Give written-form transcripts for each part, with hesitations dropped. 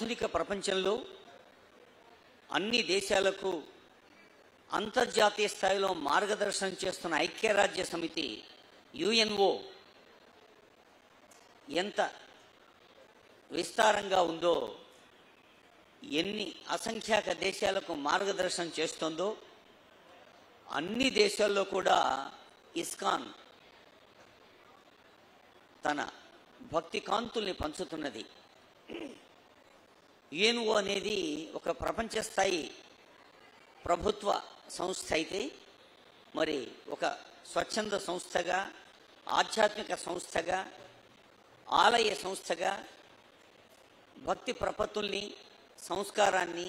ఆధునిక ప్రపంచంలో అన్ని దేశాలకు అంతర్జాతీయ స్థాయిలో మార్గదర్శనం చేస్తున్న ఐక్యరాజ్య సమితి యుఎన్ఓ ఎంత విస్తారంగా ఉందో, ఎన్ని అసంఖ్యాక దేశాలకు మార్గదర్శనం చేస్తుందో, అన్ని దేశాల్లో కూడా ఇస్కాన్ తన భక్తి కాంతుల్ని పంచుతున్నది. యుఎన్ఓ అనేది ఒక ప్రపంచ స్థాయి ప్రభుత్వ సంస్థ అయితే, మరి ఒక స్వచ్ఛంద సంస్థగా, ఆధ్యాత్మిక సంస్థగా, ఆలయ సంస్థగా భక్తి ప్రపత్తుల్ని, సంస్కారాన్ని,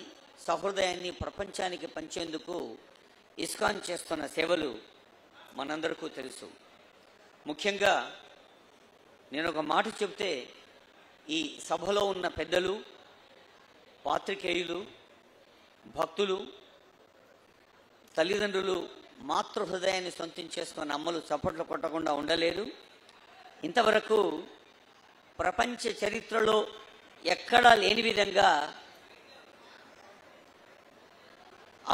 సహృదయాన్ని ప్రపంచానికి పంచేందుకు ఇస్కాన్ చేస్తున్న సేవలు మనందరికీ తెలుసు. ముఖ్యంగా నేను ఒక మాట చెప్తే, ఈ సభలో ఉన్న పెద్దలు, పాత్రికేయులు, భక్తులు, తల్లిదండ్రులు మాతృ హృదయాన్ని సొంతం చేసుకున్న అమ్మలు చప్పట్లు కొట్టకుండా ఉండలేరు. ఇంతవరకు ప్రపంచ చరిత్రలో ఎక్కడా లేని విధంగా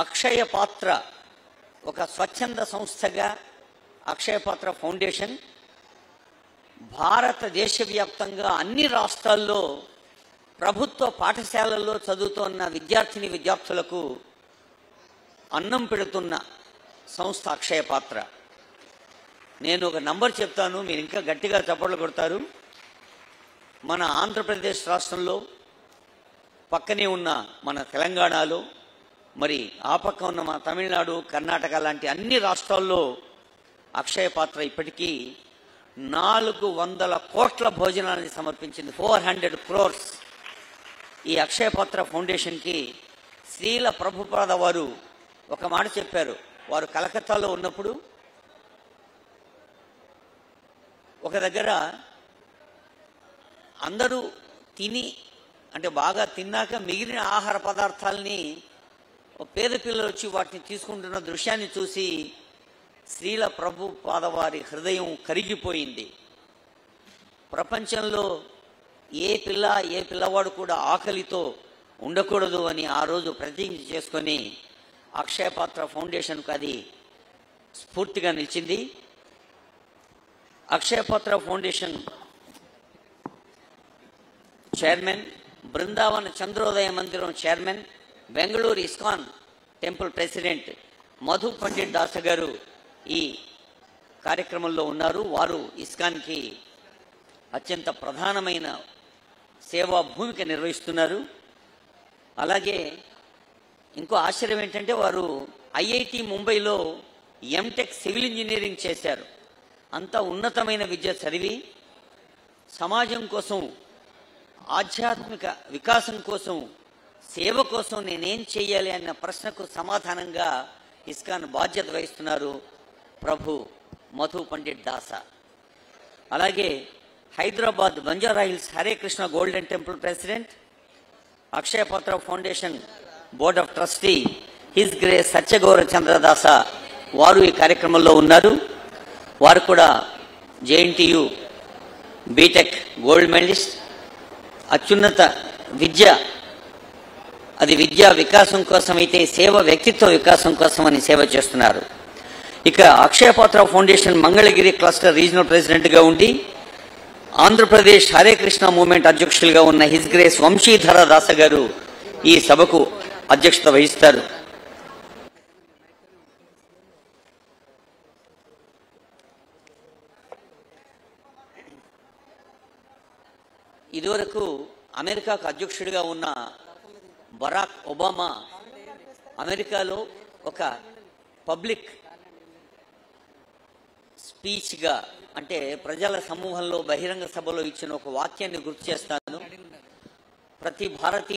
అక్షయ పాత్ర ఒక స్వచ్ఛంద సంస్థగా అక్షయ పాత్ర ఫౌండేషన్ భారతదేశ వ్యాప్తంగా అన్ని రాష్ట్రాల్లో ప్రభుత్వ పాఠశాలల్లో చదువుతున్న విద్యార్థిని విద్యార్థులకు అన్నం పెడుతున్న సంస్థ అక్షయ పాత్ర. నేను ఒక నంబర్ చెప్తాను, మీరు ఇంకా గట్టిగా చప్పట్లు కొడతారు. మన ఆంధ్రప్రదేశ్ రాష్ట్రంలో, పక్కనే ఉన్న మన తెలంగాణలో, మరి ఆ పక్క ఉన్న మన తమిళనాడు, కర్ణాటక లాంటి అన్ని రాష్ట్రాల్లో అక్షయ పాత్ర ఇప్పటికీ 400 కోట్ల భోజనాన్ని సమర్పించింది. 400 crores. ఈ అక్షయ పాత్ర ఫౌండేషన్కి శ్రీల ప్రభుపాద వారు ఒక మాట చెప్పారు. వారు కలకత్తాలో ఉన్నప్పుడు ఒక దగ్గర అందరూ తిని, అంటే బాగా తిన్నాక మిగిలిన ఆహార పదార్థాలని పేద పిల్లలు వచ్చి వాటిని తీసుకుంటున్న దృశ్యాన్ని చూసి శ్రీల ప్రభుపాద వారి హృదయం కరిగిపోయింది. ప్రపంచంలో ఏ పిల్లవాడు కూడా ఆకలితో ఉండకూడదు అని ఆ రోజు ప్రతిజ్ఞ చేసుకొని అక్షయ పాత్ర ఫౌండేషన్కు అది స్ఫూర్తిగా నిలిచింది. అక్షయ పాత్ర ఫౌండేషన్ చైర్మన్, బృందావన చంద్రోదయ మందిరం chairman, Bengaluru ISKCON temple president Madhu Pandit దాస గారు ఈ కార్యక్రమంలో ఉన్నారు. వారు ఇస్కాన్కి అత్యంత ప్రధానమైన సేవా భూమిక నిర్వహిస్తున్నారు. అలాగే ఇంకో ఆశ్చర్యం ఏంటంటే, వారు ఐఐటి ముంబైలో ఎంటెక్ సివిల్ ఇంజనీరింగ్ చేశారు. అంత ఉన్నతమైన విద్య చదివి సమాజం కోసం, ఆధ్యాత్మిక వికాసం కోసం, సేవ కోసం నేనేం చేయాలి అన్న ప్రశ్నకు సమాధానంగా ఇస్కాన్ బాధ్యత వహిస్తున్నారు ప్రభు మధు పండిట్ దాస. అలాగే Hyderabad Banjara Hills Hare Krishna Golden Temple president, Akshaya Patra Foundation board of trustee His Grace Satyagaura Chandradasa వారు ఈ కార్యక్రమంలో ఉన్నారు. వారు కూడా జేఎన్టీయు బీటెక్ గోల్డ్ మెడలిస్ట్. అత్యున్నత విద్య అది విద్యా వికాసం కోసం అయితే, సేవ వ్యక్తిత్వ వికాసం కోసం అని సేవ చేస్తున్నారు. ఇక అక్షయ Patra foundation Mangalagiri cluster regional ప్రెసిడెంట్గా ఉండి ఆంధ్రప్రదేశ్ హరే కృష్ణ మూవ్మెంట్ అధ్యక్షులుగా ఉన్న హిస్ గ్రేస్ వంశీధర దాస గారు ఈ సభకు అధ్యక్షత వహిస్తారు. ఇదివరకు అమెరికాకు అధ్యక్షుడిగా ఉన్న బరాక్ ఒబామా అమెరికాలో ఒక పబ్లిక్ స్పీచ్గా, అంటే ప్రజల సమూహంలో బహిరంగ సభలో ఇచ్చిన ఒక వాక్యాన్ని గుర్తు చేస్తాను. ప్రతి భారతీయ